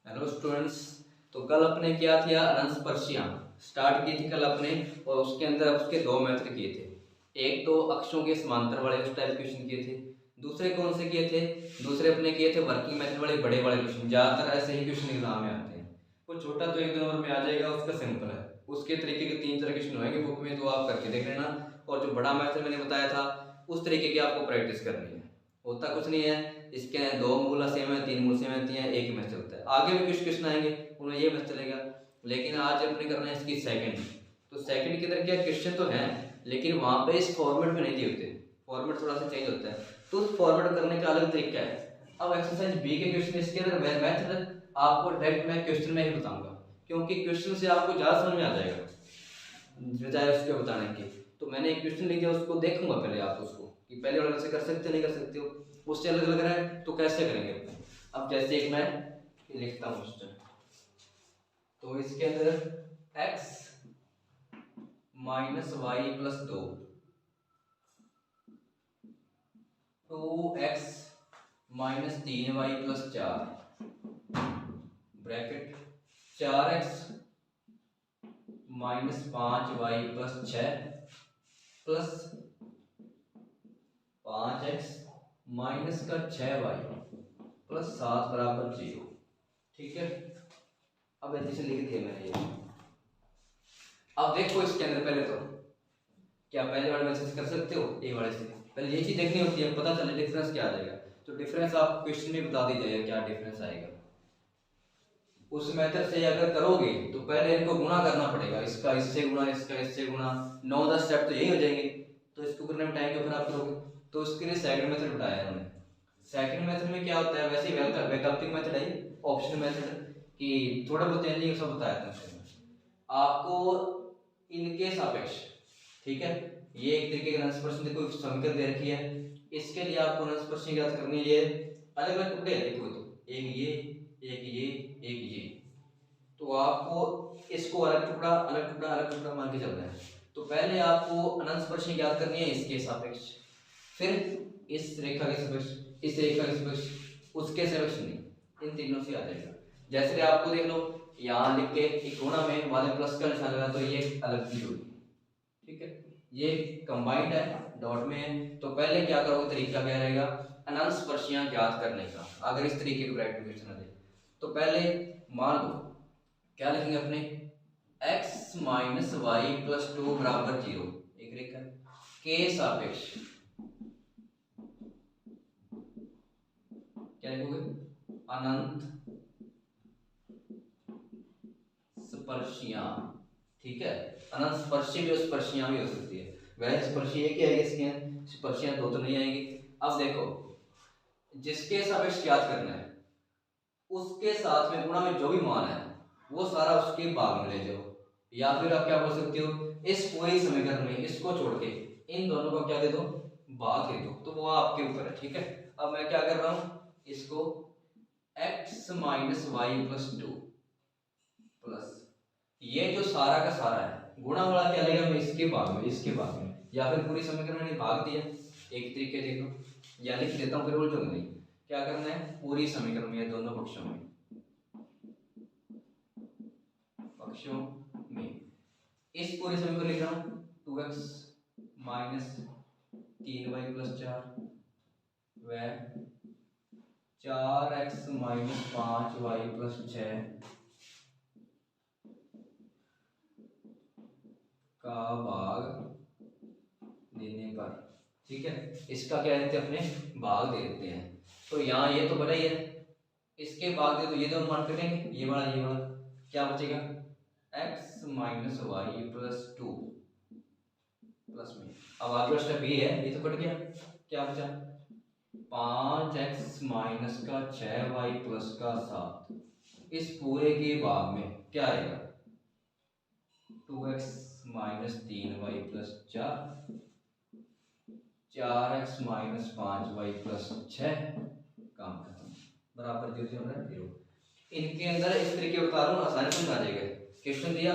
Hello students. तो कल अपने क्या किया, अनंतस्पर्शियां स्टार्ट की थी कल अपने, और उसके अंदर उसके दो मेथड किए थे। एक तो अक्षों के समांतर वाले उस टाइप क्वेश्चन किए थे। दूसरे कौन से किए थे? दूसरे अपने किए थे वर्किंग मेथड वाले बड़े वाले क्वेश्चन। ज्यादातर ऐसे ही क्वेश्चन एग्जाम में आते हैं। कुछ छोटा तो एक दो नंबर में आ जाएगा, उसका सिंपल है। उसके तरीके के 3-4 क्वेश्चन होंगे बुक में, तो आप करके देख लेना। और जो बड़ा मेथड मैंने बताया था उस तरीके की आपको प्रैक्टिस करनी है। होता कुछ नहीं है, इसके 2 मूला सेम है, 3 मूल सेम है, एक ही मैथ चलता है। आगे भी कुछ क्वेश्चन आएंगे उनमें ये मैथ चलेगा, लेकिन आज अपने करना है इसकी सेकंड। तो सेकंड के अंदर क्या क्वेश्चन तो है, लेकिन वहां पे इस फॉर्मेट में नहीं दिए होते। फॉर्मेट थोड़ा सा चेंज होता है, तो उस फॉर्मेट करने का अलग तरीका है। अब एक्सरसाइज बी के क्वेश्चन इसके अंदर मेथड आपको डायरेक्ट मैं क्वेश्चन में ही बताऊंगा, क्योंकि क्वेश्चन से आपको ज्यादा समझ में आ जाएगा बजाय उसके बताने के। तो मैंने एक क्वेश्चन लिख दिया, उसको देखूंगा पहले आप उसको कि पहले वाले में से कर सकते हो नहीं कर सकते हो, उससे अलग अलग रहा है तो कैसे करेंगे अपने। अब जैसे एक मैं लिखता हूँ क्वेश्चन, तो इसके अंदर x minus y plus 2x minus 3y plus 4 bracket 4x minus 5y plus 6 plus 5x minus का 6y प्लस 7 बराबर 0। ठीक है, अब ऐसे लिख दिया मैंने ये। अब देखो इसके अंदर पहले तो क्या पहले वाले में से कर सकते हो, ए वाले से पहले ये चीज देखनी होती है, पता चले डिफरेंस क्या आ जाएगा। तो डिफरेंस आप क्वेश्चन में बता दी जाएगा क्या डिफरेंस आएगा। उस मेथड से अगर करोगे तो पहले इनको गुणा करना पड़ेगा, इसका इससे गुणा, इसका इससे गुणा, 9-10 स्टेप तो यही हो जाएंगे। तो इसको करने में टाइम क्यों खराब करोगे। तो उसके लिए सेकंड मेथड बताया है उन्होंने। सेकंड मेथड में क्या होता है, वैसे ही वैकल्पिक मेथड है, ऑप्शनल मेथड कि थोड़ा बहुत चेंजिंग सब बताया था आपको इनके सापेक्ष। ठीक है, ये एक तरीके का अनंतस्पर्शी कोई समीकरण दे रखी है, इसके लिए आपको अनंतस्पर्शी ज्ञात करनी है। ये अलग अलग टुकड़े हैं, देखो तो एक ये एक ये एक ये, तो आपको इसको अलग टुकड़ा अलग टुकड़ा अलग टुकड़ा मान के चलना है। तो पहले आपको अनंतस्पर्शी ज्ञात करनी है इसके सापेक्ष, फिर इस रेखा के सापेक्ष, इस रेखा के सापेक्ष, उसके सापेक्ष नहीं, इन तीनों से आ जाएगा। जैसे आपको देख लो यहाँ लिख के एक कोना में वाले प्लस का निशान लगा, तो ये अलग चीज होगी। ठीक है, ये कंबाइंड है, डॉट में है। तो पहले क्या करोगे, तरीका क्या रहेगा अनंतस्पर्शियां ज्ञात करने का। अगर इस तरीके का ब्रैकेट क्वेश्चन आ जाए तो पहले मान लो क्या लिखेंगे अपने, x माइनस वाई प्लस 2 बराबर 0 एक रेखा के सापेक्ष क्या लिखोगे, अनंत स्पर्शियां। ठीक है, अनंत स्पर्शी भी और स्पर्शियां भी हो सकती है। वह स्पर्शी एक ही आएगी, इसकी स्पर्शियां दो तो नहीं आएंगी। अब देखो जिसके सापेक्ष ज्ञात करना है उसके साथ में गुणा में जो भी मान है वो सारा उसके भाग में ले जाओ, या फिर आप क्या बोल सकते हो, इस पूरे समीकरण में इसको छोड़ के इन दोनों को क्या दे दो, भाग दे दो, तो वो आपके ऊपर है। ठीक है, अब मैं क्या कर रहा हूं, इसको x minus y plus 2 plus ये जो सारा का सारा है गुणा वाला क्या लेगा, मैं इसके भाग में, इसके भाग में, या फिर पूरी समीकरण मैंने भाग दिया एक तरीके देख लो, या लिख देता हूं फिर उलझो नहीं। क्या करना है, पूरी समीकरण में दोनों पक्षों में इस पूरे समीकरण लिख रहा हूं 2x माइनस 3y प्लस 4 व 4x माइनस 5y प्लस 6 का भाग देने पर। ठीक है, इसका क्या देते हैं, अपने भाग दे देते हैं। तो यहाँ ये तो बड़ा ही है, इसके भाग दे तो ये दोनों मान कटेंगे, ये वाला क्या बचेगा, x minus y plus 2 plus में। अब आगे स्टेप ये है, ये तो कट गया, क्या बचा 5x माइनस का 6y प्लस का 7, इस पूरे के भाग में क्या आएगा 2x minus 3y plus 4, 4x minus 5y plus 6, काम खत्म, बराबर 0। इनके अंदर इस तरीके बता रहा हूँ, आसानी से आ जाएगा। क्वेश्चन दिया,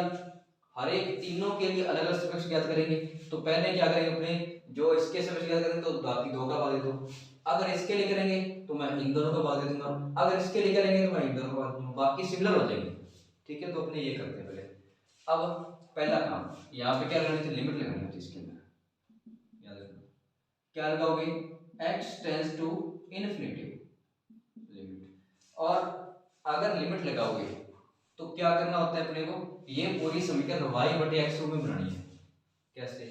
हर एक तीनों के लिए अलग अलग सापेक्ष ज्ञात करेंगे। तो पहले क्या करेंगे, अपने जो इसके सापेक्ष ज्ञात करेंगे तो बाकी दो का भाग दे दो, अगर इसके लिए करेंगे तो मैं इन दोनों को भाग दे दूंगा, अगर इसके लिए करेंगे तो मैं इन दोनों को भाग दूंगा, बाकी सिमिलर हो जाएंगे। ठीक है, तो अपने ये करते हैं पहले। अब पहला काम यहाँ पे क्या लगानी थी, लिमिट लगानी होती है इसके अंदर, याद रखना क्या लगाओगे, x tends to infinity limit. और अगर लिमिट लगाओगे तो क्या करना होता है अपने को, ये पूरी समीकरण y बटे x रूप में बनानी है। कैसे,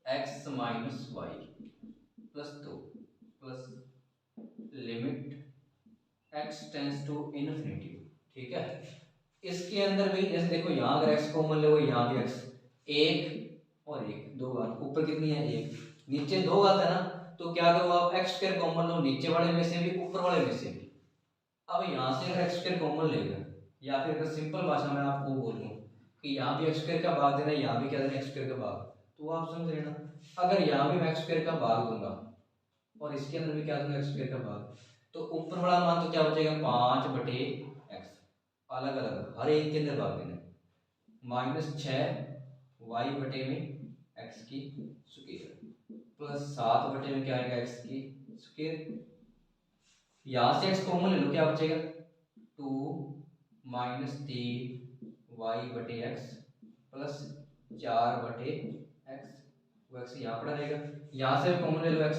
x minus y plus 2 plus limit x tends to infinity. ठीक है, इसके अंदर भी जैसे देखो यहाँ अगर x कॉमन लोगे, यहाँ भी x, एक और एक, दो बात, ऊपर कितनी है एक, नीचे दो बात है ना, तो क्या करो आप x स्क्वायर कॉमन लो, नीचे वाले में से भी ऊपर वाले में से भी। अब यहाँ से अगर x स्क्वायर कॉमन लेगा, या फिर अगर सिंपल भाषा में आपको बोलूं कि यहाँ भी x स्क्वायर का भाग देना, यहाँ भी क्या देना x स्क्वायर का भाग, तो आप समझ लेना। अगर यहाँ भी मैं x स्क्वायर का भाग दूंगा और इसके अंदर भी क्या दूंगा x स्क्वायर का भाग, तो ऊपर वाला मान तो क्या बचेगा 5 बटे x, अलग अलग हर एक के अंदर भाग देना, माइनस 6 वाई बटे में x की स्क्वायर प्लस 7 बटे में क्या आएगा x की स्क्वायर। यहाँ से x कॉमन ले लो, क्या बचेगा 2 माइनस 3 वाई बटे x प्लस 4 बटे x, वो x यहाँ पड़ा रहेगा। यहाँ से कॉमन ले लो x,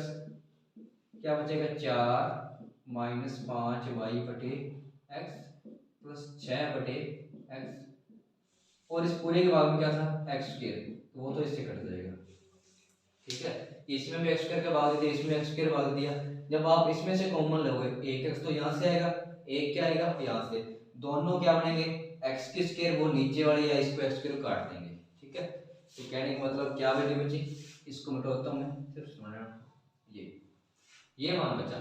क्या बचेगा 4 माइनस 5 वाई बटे x प्लस 6 बटे x, और इस पूरे के भाग में क्या था x स्क्वायर, तो वो तो इससे कट जाएगा। ठीक है, इसमें भी x स्क्वायर का भाग दिया, इसमें x स्क्वायर भाग दिया। जब आप इसमें से कॉमन लोगे, एक x तो यहाँ से आएगा, एक क्या आएगा यहाँ से, दोनों क्या बनेंगे x की स्क्वायर, वो नीचे वाले या इसको x स्क्वायर काट देंगे। ठीक है, तो कहने का मतलब क्या वैल्यू बची, इसको मिटाता हूँ मैं, सिर्फ समझना, ये मान बचा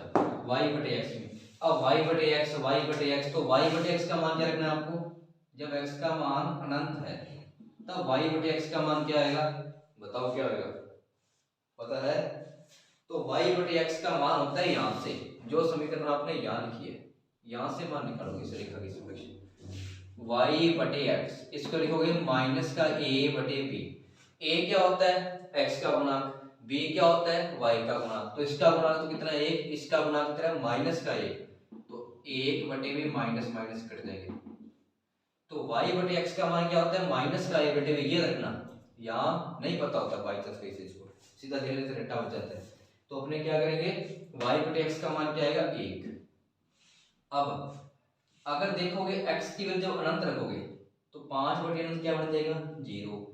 y बटे x में। अब y बटे x, तो y बटे x का मान क्या रखना है आपको, जब x का मान अनंत है तब y बटे x का मान क्या आएगा, बताओ क्या आएगा, पता है, तो y बटे x का मान होता है यहाँ से, जो समीकरण आपने यहाँ लिखी है, यहाँ से मान निकालोगे इस रेखा की समीकरण, y बटे x, इसको लिखोगे माइनस का a बटे b। a क्या होता है x का गुणांक, b क्या होता है y का गुणांक, तो इसका गुणांक तो कितना है 1, इसका गुणांक कितना है माइनस का 1, तो 1 बटे में माइनस माइनस कट जाएंगे, तो y बटे x का मान क्या होता है माइनस का a बटे में, ये रखना, यहाँ नहीं पता होता बाई चांस कैसे, इसको सीधा धीरे धीरे रट्टा हो जाता है। तो अपने क्या करेंगे, y बटे x का मान क्या आएगा 1। अब अगर देखोगे x की वैल्यू जब अनंत रखोगे तो 5 बटे अनंत क्या बन जाएगा 0,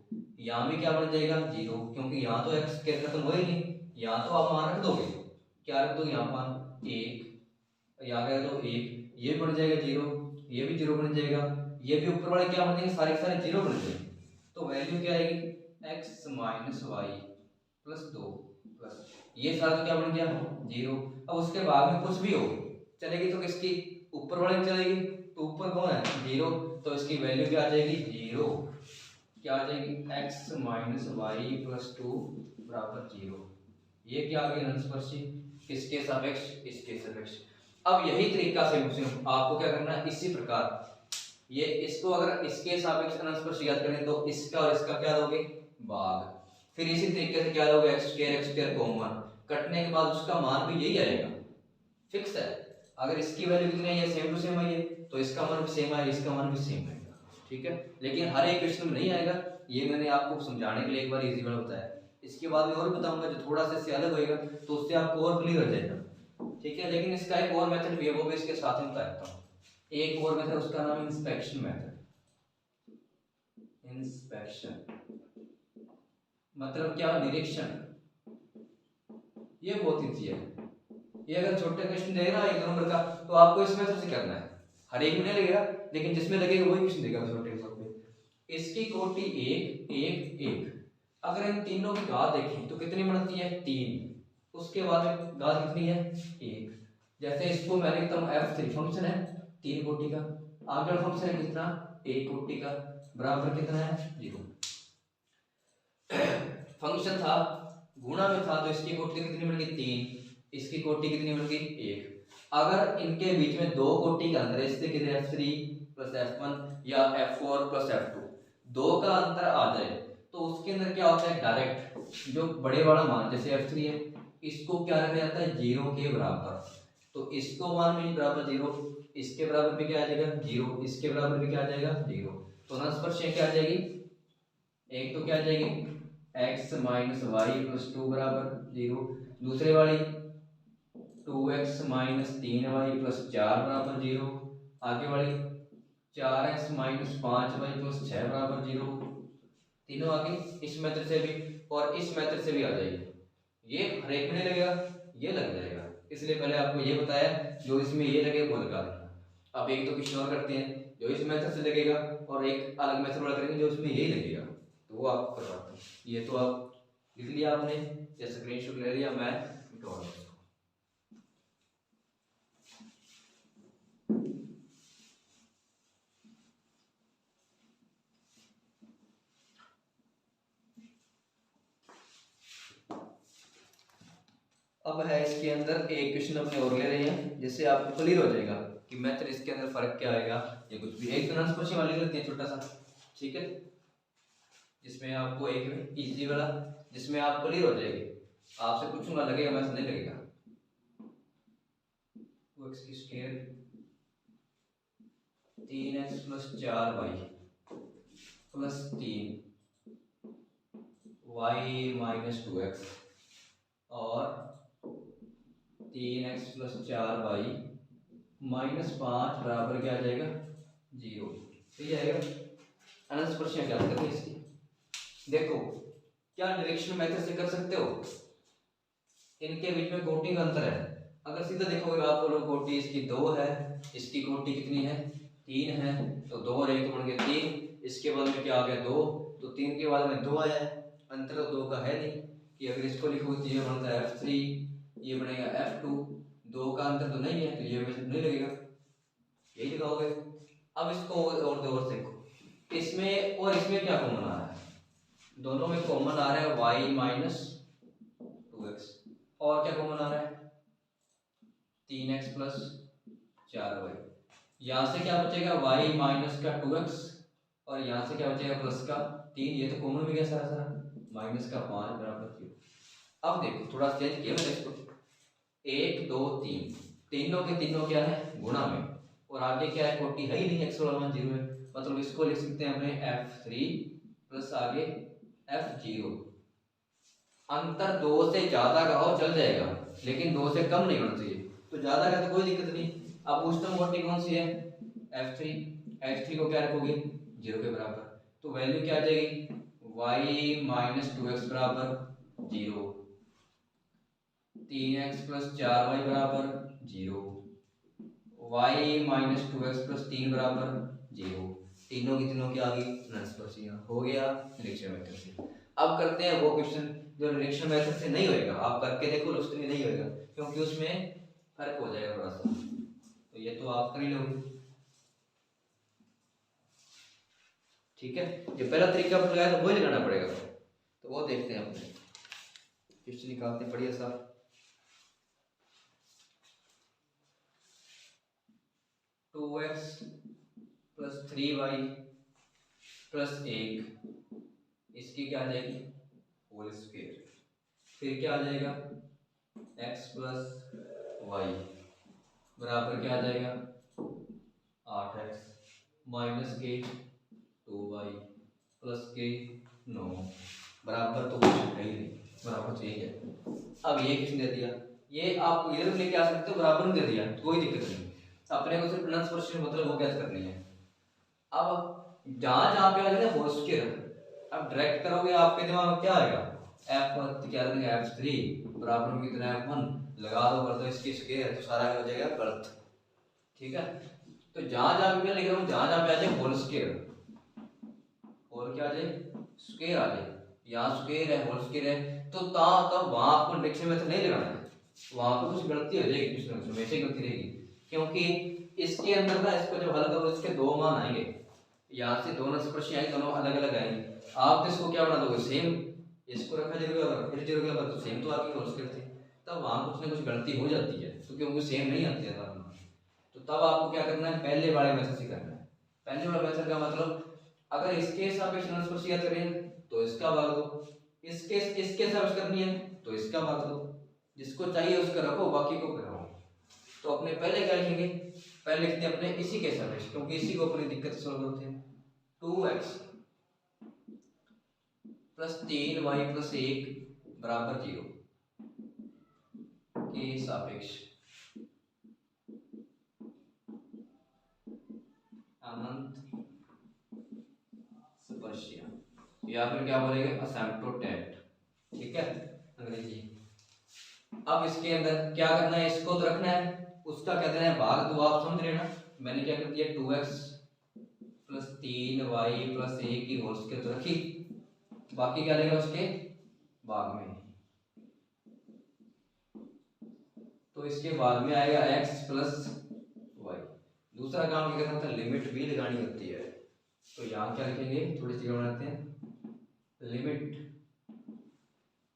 यहाँ भी क्या बन जाएगा 0, क्योंकि यहाँ तो x स्क्वायर खत्म हो ही नहीं, यहाँ तो आप मान रख दोगे, क्या रख दो यहाँ मान 1, यहाँ क्या तो 1, ये बन जाएगा 0, ये भी 0 बन जाएगा, ये भी ऊपर वाले क्या बन जाएंगे सारे सारे 0 बन जाएंगे, तो वैल्यू क्या आएगी x minus y plus 2 plus ये सारा तो क्या बन गया 0। अब उसके बाद में कुछ भी हो चलेगी तो किसकी ऊपर वाले में चलेगी, तो ऊपर कौन है 0, तो इसकी वैल्यू क्या आ जाएगी 0, क्या आ जाएगी x माइनस वाई प्लस 2 बराबर 0। ये क्या आ गया अंशस्पर्शी, किसके सापेक्ष, इसके सापेक्ष। अब यही तरीका से आपको क्या करना है, इसी प्रकार ये इसको अगर इसके सापेक्ष अंशस्पर्शी याद करें तो इसका और इसका क्या दोगे भाग, फिर इसी तरीके से क्या दोगे x स्क्वायर कॉमन, कटने के बाद उसका मान भी यही आएगा, फिक्स है। अगर इसकी वैल्यू कितनी है, ये सेम टू सेम आई है, तो इसका मान भी सेम आएगा, इसका मान भी सेम आएगा। ठीक है, लेकिन हर एक क्वेश्चन में नहीं आएगा, ये मैंने आपको समझाने के लिए एक बार इजी वाला बताया, इसके बाद में और बताऊंगा जो थोड़ा सा इससे अलग होएगा, तो उससे आपको और क्लियर हो जाएगा। ठीक है, लेकिन इसका एक और मेथड भी है, वो भी इसके साथ में बताता हूँ। एक और मेथड, उसका नाम इंस्पेक्शन मेथड। इंस्पेक्शन मतलब क्या, निरीक्षण। ये बहुत ईजी है, ये अगर छोटे क्वेश्चन देगा ना 1 नंबर का, तो आपको इस मेथड से करना है, हर एक में नहीं लगेगा, लेकिन जिसमें लगेगा वही क्वेश्चन देगा छोटे हिसाब पे। इसकी कोटि 1 1 1, अगर इन तीनों की घात देखें तो कितनी बनती है 3, उसके बाद में घात कितनी है 1। जैसे इसको मैं लिखता हूँ f3 फंक्शन है 3 कोटि का, आगे फंक्शन है कितना 1 कोटि का, बराबर कितना है 0। फंक्शन था गुणा में था, तो इसकी कोटि कितनी बन गई 3, इसकी कोटि कितनी बन गई 1। अगर इनके बीच में 2 कोटि का अंतर है, इससे कितने f3 प्लस f1 या f4 प्लस f2, 2 का अंतर आ जाए तो उसके अंदर क्या होता है डायरेक्ट जो बड़े वाला मान जैसे f3 है, इसको क्या रखा जाता है 0 के बराबर। तो इसको मान में बराबर 0, इसके बराबर भी क्या आ जाएगा 0, इसके बराबर भी क्या आ जाएगा 0। तो स्पर्श क्या आ जाएगी, एक तो क्या आ जाएगी x माइनस वाई प्लस 2 बराबर 0, दूसरे वाली 2x माइनस 3y प्लस 4 बराबर 0, आगे वाली 4x माइनस 5y प्लस 6 बराबर 0। तीनों आगे इस मेथड से भी और इस मेथड से भी आ जाएगी। ये हर एक में नहीं लगेगा, ये लग जाएगा, इसलिए पहले आपको ये बताया जो इसमें ये लगे वो लगा देना। अब एक तो कुछ और करते हैं जो इस मेथड से लगेगा और एक अलग मेथड वाला करेंगे जो इसमें यही लगेगा, तो वो आपको करवाते हैं। ये तो आप लिख लिया आपने या स्क्रीनशॉट ले लिया, मैं मिटवा दूंगा। अब है इसके अंदर एक क्वेश्चन अपने और ले रहे हैं जिससे आपको क्लियर हो जाएगा कि मेथड इसके अंदर फर्क क्या आएगा या कुछ भी। एक तो नंबर वाली लेते हैं छोटा सा, ठीक है, जिसमें आपको एक इजी वाला जिसमें आप क्लियर हो जाएगी। आपसे पूछूंगा लगेगा मैथ नहीं लगेगा। x की square 3x plus 4y plus 3y minus 2x और 3x प्लस 4y माइनस 5 बराबर क्या आ जाएगा 0। ठीक है, अनंत प्रश्न क्या करते हैं इसकी। देखो क्या डायरेक्शन मेथड से कर सकते हो, इनके बीच में कोटि का अंतर है। अगर सीधा देखोगे आप बोलो कोटि इसकी 2 है, इसकी कोटि कितनी है 3 है, तो 2 और 1 बन गए 3, इसके बाद में क्या आ गया 2, तो 3 के बाद में 2 आया है, अंतर तो 2 का है नहीं कि अगर इसको लिखोगे तो ये बनता है f3, ये बनेगा f2, 2 का अंतर तो नहीं है तो ये वैसे नहीं लगेगा, यही लगाओगे। अब इसको और देखो, इसमें और इसमें क्या कॉमन आ रहा है, दोनों में कॉमन आ रहा है y माइनस 2x, और क्या कॉमन आ रहा है 3x प्लस 4y। यहाँ से क्या बचेगा y माइनस का 2x और यहाँ से क्या बचेगा प्लस का 3, ये तो कॉमन भी गया सारा सारा, माइनस का 5 बराबर 0। अब देखो थोड़ा चेंज किया मैंने इसको, 1 2 3, तीनों के तीनों क्या है गुणा में, और आगे क्या है कोटि है ही नहीं, x वाला मान 0 है, मतलब इसको लिख सकते हैं अपने f3 प्लस आगे f0। अंतर 2 से ज्यादा का हो चल जाएगा लेकिन 2 से कम नहीं होना चाहिए, तो ज्यादा का तो कोई दिक्कत नहीं। अब उच्चतम कोटि कौन सी है f3, f3 को क्या रखोगे 0 के बराबर, तो वैल्यू क्या आ जाएगी y माइनस 2x बराबर 0, 3x प्लस 4y बराबर 0, y माइनस 2x प्लस 3 बराबर 0। तीनों की तीनों की आ गई नंस्पर्शियां, हो गया निरीक्षण मेथड से। अब करते हैं वो क्वेश्चन जो निरीक्षण मेथड से नहीं होएगा, आप करके देखो उसमें नहीं होएगा क्योंकि उसमें फर्क हो जाएगा थोड़ा सा, तो ये तो आप कर ही लोगे। ठीक है, जो पहला तरीका आपने लगाया तो वही लगाना पड़ेगा, तो वो देखते हैं अपने क्वेश्चन निकालते हैं बढ़िया सा। To x plus 3y plus 1, इसकी क्या आ जाएगी होल स्क्वायर, फिर क्या आ जाएगा x प्लस वाई बराबर क्या आ जाएगा 8x माइनस के 2y प्लस के 9 बराबर, तो कुछ है ही नहीं, बराबर चाहिए है। अब ये किसने दे दिया, ये आप इधर भी लेके आ सकते हो, बराबर में दे दिया कोई दिक्कत नहीं, अपने को सिर्फ नंस प्रश्न मतलब वो कैसे करनी है। अब जहां जहां पे आ जाएगा होल स्क्वायर, अब डायरेक्ट करोगे आपके दिमाग में क्या आएगा f क्या देंगे f3 बराबर में कितना f1 लगा दो, कर दो इसकी स्क्वायर, तो सारा हो जाएगा गलत। ठीक है, तो जहां जहां पे मैं लिख रहा हूं जहां जहां पे आ जाए होल स्क्वायर, और क्या आ जाए स्क्वायर आ जाए, यहाँ स्क्वायर है होल स्क्वायर है, तो तब वहां आपको निरीक्षण मेथड नहीं लगाना है, वहां पे कुछ गलती हो जाएगी, कुछ ना कुछ हमेशा गलती रहेगी, क्योंकि इसके अंदर ना इसको जब हल करो इसके दो मान आएंगे, यहाँ से दोनों स्पर्शी आएंगे, दोनों अलग अलग आएंगे, आप इसको क्या बना दोगे सेम, इसको रखा जीरो के बराबर फिर जीरो के बराबर, तो सेम तो आगे होल स्क्वायर थे, तब वहां कुछ ना कुछ गलती हो जाती है, तो क्योंकि सेम नहीं आती है तब, तो तब आपको क्या करना है पहले वाले मेथड से करना है। पहले वाले मेथड का मतलब अगर इसके सापेक्ष स्पर्शी याद करें तो इसका भाग दो, इसके सापेक्ष करनी है तो इसका भाग दो, जिसको चाहिए उसको रखो, बाकी को कराओ। तो अपने पहले क्या लिखेंगे, पहले लिखते हैं अपने इसी के सापेक्ष, क्योंकि इसी को अपनी दिक्कत सॉल्व करते हैं। 2x प्लस 3y प्लस 1 बराबर 0 के सापेक्ष अनंत स्पर्शिया, या फिर क्या बोलेंगे असिम्प्टोटेट, ठीक है अंग्रेजी। अब इसके अंदर क्या करना है, इसको तो रखना है, उसका क्या देना है भाग, तो आप समझ रहे हैं ना। मैंने क्या कर दिया 2x प्लस 3y प्लस 1 की होल स्क्वायर तो रखी, बाकी क्या लेगा उसके भाग में, तो इसके बाद में आएगा x प्लस y। दूसरा काम क्या करना था, लिमिट भी लगानी होती है, तो यहाँ क्या लिखेंगे, थोड़ी सी बनाते हैं, लिमिट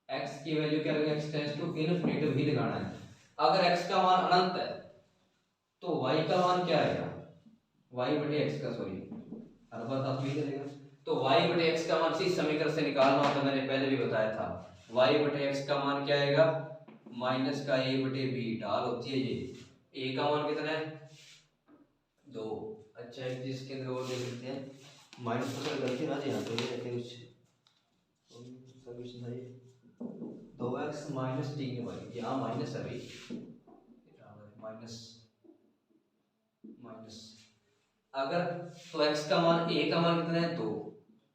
x की वैल्यू क्या लगेगा, x टेंड्स टू इनफिनिटी भी लगाना है। अगर x का मान अनंत है तो y का मान क्या आएगा, y बटे x का, सॉरी हर बार साथ में चलेगा, तो y बटे x का मान इसी समीकरण से निकालना होता है, मैंने पहले भी बताया था। y बटे x का मान क्या आएगा, माइनस का a बटे b, ढाल होती है ये, a का मान कितना है 2। अच्छा एक चीज के अंदर और देख लेते हैं, माइनस तो गलती ना जी, यहाँ पे ये रखे कुछ सॉल्यूशन है, 2x माइनस 3y, यहाँ माइनस है भाई, माइनस माइनस, अगर तो x का मान, a का मान कितना है 2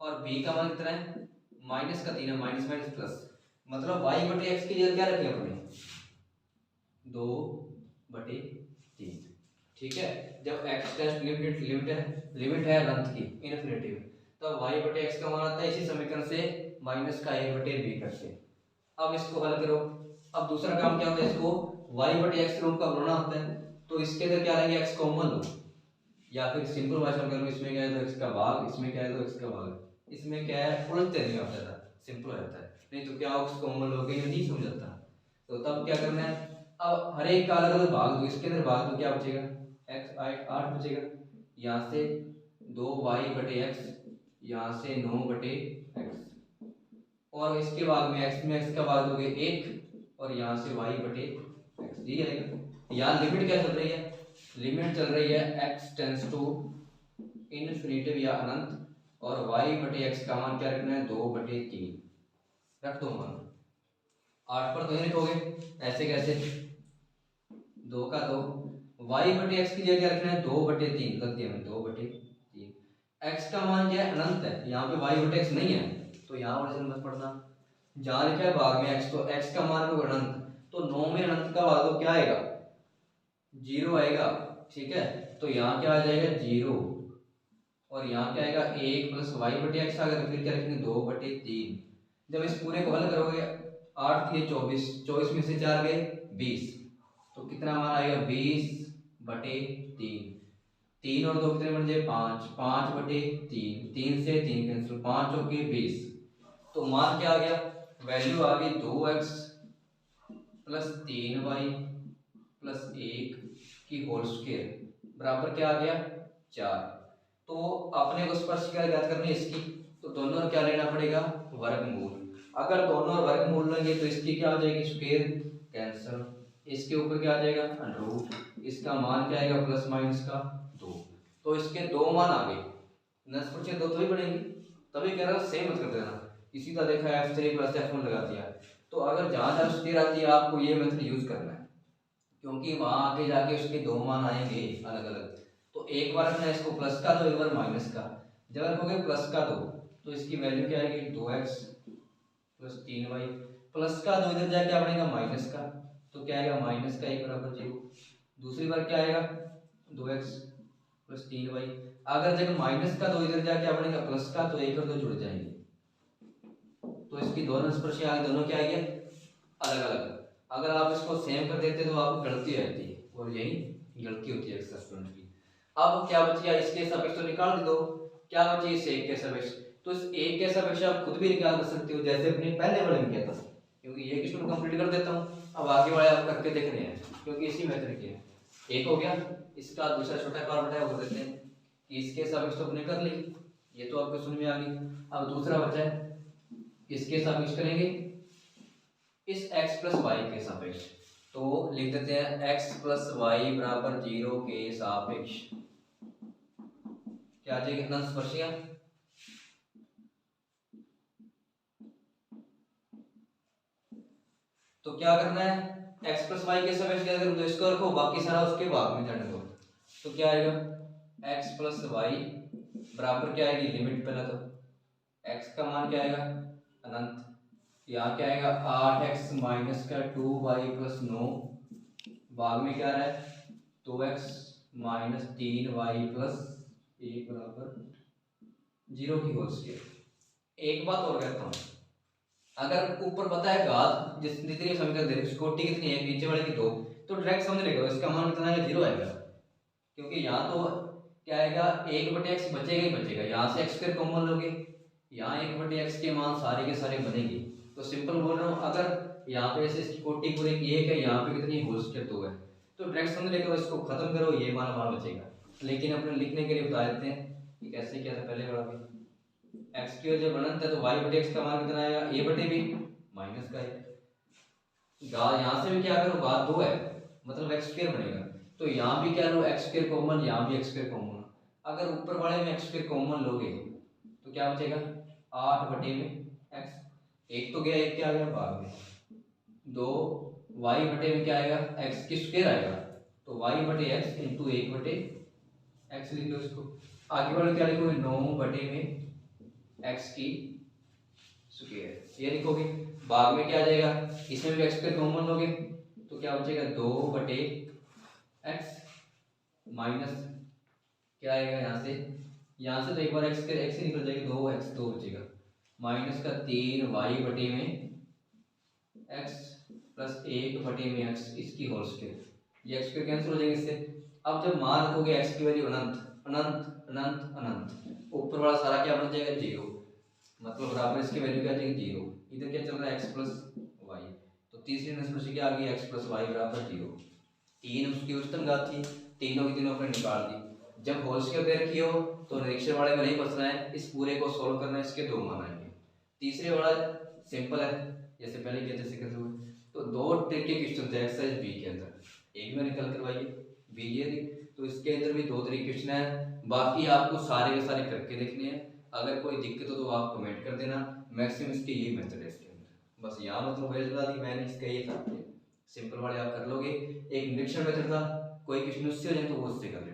और b का मान कितना है माइनस का 3 है, माइनस माइनस प्लस, मतलब y बटे x की जगह क्या रखें अपने 2 बटे 3, ठीक है। जब x टेंड्स लिमिट है अनंत की इनफिनिटी में, तो y बटे x का मान आता है इसी समीकरण से माइनस का a बटे b करके। अब इसको हल करो, अब दूसरा काम क्या होता है, इसको y बटे x रूप का बनाना होता है, तो इसके अंदर क्या लेंगे x कॉमन लो, या फिर सिंपल भाषा में करो, इसमें क्या है तो x का भाग, इसमें क्या है तो x का भाग, इसमें क्या है उलझते नहीं आप ज्यादा, सिंपल हो जाता है, नहीं तो क्या x कॉमन लोगे ये नहीं समझ आता, तो तब क्या करना है, अब हर एक का अलग अलग भाग दो, इसके अंदर भाग दो, क्या बचेगा x 8 बचेगा, यहाँ से 2y बटे x, यहाँ से 9 बटे x, और इसके भाग में x में x का भाग दोगे 1 और यहाँ से y बटे x, ये आएगा। यहाँ लिमिट क्या चल रही है, लिमिट चल रही है x टेंड्स टू इनफिनिटी या अनंत, और y बटे x का मान क्या रखना है 2 बटे 3 रख दो मान, 8 पर तो नहीं लिखोगे, ऐसे कैसे 2 का 2, y बटे x की जगह क्या रखना है 2 बटे 3 रख दिया मैंने 2 बटे 3, x का मान क्या है अनंत है, यहाँ पे y बटे x नहीं है, तो यहाँ ओरिजिन मत पढ़ना, जहाँ लिखा है भाग में x, तो x का मान होगा अनंत, तो 9 में अनंत का भाग तो क्या आएगा 0 आएगा, ठीक है, तो यहाँ क्या आ जाएगा 0, और यहाँ क्या आएगा 1 प्लस y बटे x आ गया, तो फिर क्या रखेंगे 2 बटे 3, जब इस पूरे को हल करोगे 8 3 24, 24 में से 4 गए 20, तो कितना मान आएगा 20 बटे 3, 3 और 2 कितने बन जाए 5, 5 बटे 3, 3 से 3 कैंसिल, 5 हो गए 20, तो मान क्या आ गया, वैल्यू आ गई 2x प्लस 3y प्लस 1 की होल स्क्वायर बराबर क्या आ गया 4। तो अपने को स्पर्शिका ज्ञात करनी है इसकी, तो दोनों क्या लेना पड़ेगा वर्गमूल, अगर दोनों वर्गमूल लेंगे तो इसकी क्या हो जाएगी स्क्वायर कैंसिल, इसके ऊपर क्या आ जाएगा रूट, इसका मान क्या आएगा प्लस माइनस का 2, तो इसके दो मान आ गए, नस्पर्शिका दो तो ही बनेंगी, तभी कह रहा हूँ सेम मत कर देना, इसी तरह देखा है f3 प्लस f1 लगा दिया, तो अगर जहाँ जहाँ स्क्वायर आती है आपको ये मेथड यूज करना है, क्योंकि वहां आके जाके उसके दो मान आएंगे अलग अलग, तो एक बार रखना इसको प्लस का दो, एक बार माइनस का, जब रखोगे प्लस का दो तो इसकी वैल्यू क्या आएगी 2x प्लस 3y, प्लस का दो इधर जाके क्या बनेगा माइनस का, तो क्या आएगा माइनस का 1 बराबर 0, दूसरी बार क्या आएगा 2x प्लस 3y, अगर जब माइनस का दो इधर जाके क्या बनेगा प्लस का, तो 1 और 2 जुड़ जाएंगे, तो इसकी दोनों स्पर्शियां आगे दोनों क्या आएंगे अलग अलग, अगर आप इसको सेम कर देते तो आपको गलती रहती है, और यही गलती होती है अक्सर स्टूडेंट की। अब क्या बच गया, इसके सापेक्ष तो निकाल दो, क्या बची इस एक के सापेक्ष, तो इस एक के सापेक्ष आप खुद भी निकाल कर सकते हो, जैसे अपने पहले वाले में किया था, क्योंकि ये क्वेश्चन कंप्लीट कर देता हूँ, अब आगे वाले आप करके देखने हैं, क्योंकि इसी मेथड के हैं। एक हो गया, इसका दूसरा छोटा कार्ड बताया वो देते हैं कि इसके सापेक्ष तो अपने कर ली, ये तो आपको सुन में आ गई, अब दूसरा बचा है इसके सापेक्ष करेंगे इस x प्लस वाई के सापेक्ष। तो लिख देते हैं x प्लस वाई बराबर 0 के सापेक्ष क्या आ जाएगी अनंत स्पर्शियां। तो क्या करना है, x प्लस वाई के सापेक्ष क्या करूं, तो इसको रखो, बाकी सारा उसके भाग में जाने दो। तो क्या आएगा x प्लस वाई बराबर क्या आएगी लिमिट, पहला तो x का मान क्या आएगा अनंत, यहाँ क्या आएगा 8x माइनस का 2y प्लस 9, भाग में क्या रहा है 2x माइनस 3y प्लस 1 बराबर 0 की होल स्क्वायर। एक बात और कहता हूँ, अगर ऊपर पता है घात जितनी समीकरण दे रही कोटि कितनी है, नीचे वाले की 2, तो डायरेक्ट समझ लेगा इसका मान कितना आएगा 0 आएगा, क्योंकि यहाँ तो क्या आएगा 1/x बचेगा ही बचेगा, यहाँ से x स्क्वायर कॉमन लोगे, यहाँ 1/x के मान सारे के सारे बनेंगे। तो सिंपल बोल रहा हूँ, अगर यहाँ पे ऐसे इसकी कोटि पूरे की 1 है, यहाँ पे कितनी होल स्क्वायर 2 है, तो डायरेक्ट समझ लेगा इसको खत्म करो, ये मान बचेगा। लेकिन अपने लिखने के लिए बता देते हैं कि कैसे किया था पहले बड़ा भी, एक्स स्क्वायर जब अनंत है तो y/x का मान कितना आएगा a/b माइनस का है। यहाँ से भी क्या करो घात 2 है मतलब x स्क्वायर बनेगा, तो यहाँ भी क्या लो x स्क्वायर कॉमन, यहाँ भी x स्क्वायर कॉमन। अगर ऊपर वाले में x स्क्वायर कॉमन लोगे तो क्या बचेगा 8/x, एक तो गया एक क्या आ गया भाग में, 2 y/में क्या आएगा x की स्क्वायर आएगा, तो y/x इंटू 1/x लिख लो इसको। आगे वाले क्या लिखोगे 9/में x की स्क्वायर, ये लिखोगे। भाग में क्या आ जाएगा, इसमें भी x स्क्वायर कॉमन लोगे तो क्या बचेगा 2/x माइनस क्या आएगा यहाँ से तो एक बार x के x से निकल जाएगा 2x 2 बचेगा, माइनस का 3y/में x प्लस 1/में x इसकी होल स्क्वायर, ये x स्क्वायर कैंसिल हो जाएंगे इससे। अब जब मान रखोगे x की वैल्यू अनंत अनंत अनंत अनंत, ऊपर वाला सारा क्या बन जाएगा 0, मतलब बराबर इसकी वैल्यू क्या आ जाएगी 0। इधर क्या चल रहा है x प्लस वाई, तो तीसरी निष्पत्ति क्या आ गई x प्लस वाई बराबर 0। तीन उसकी उच्चतम घात थी, तीनों की तीनों अपने निकाल दी। जब होल स्क्वायर दे रखी हो तो निरीक्षण वाले में नहीं फंसना है, इस पूरे को सोल्व करना है, इसके दो मान आएंगे। तीसरे वाला सिंपल है, जैसे पहले किया जैसे करते हुए। तो दो ट्रिक के क्वेश्चन थे एक्सरसाइज बी के अंदर, एक में निकल करवाइए बी ये थी, तो इसके अंदर भी 2 तरीके क्वेश्चन है, बाकी आपको सारे के सारे करके देखने हैं। अगर कोई दिक्कत हो तो आप कमेंट कर देना, मैक्सिमम इसके यही मेथड है इसके अंदर। बस यहाँ मतलब वेल बता दी मैंने, इसका ये था सिंपल वाले आप कर लोगे। एक निरीक्षण मेथड था, कोई क्वेश्चन उससे हो जाए तो वो उससे कर लेना।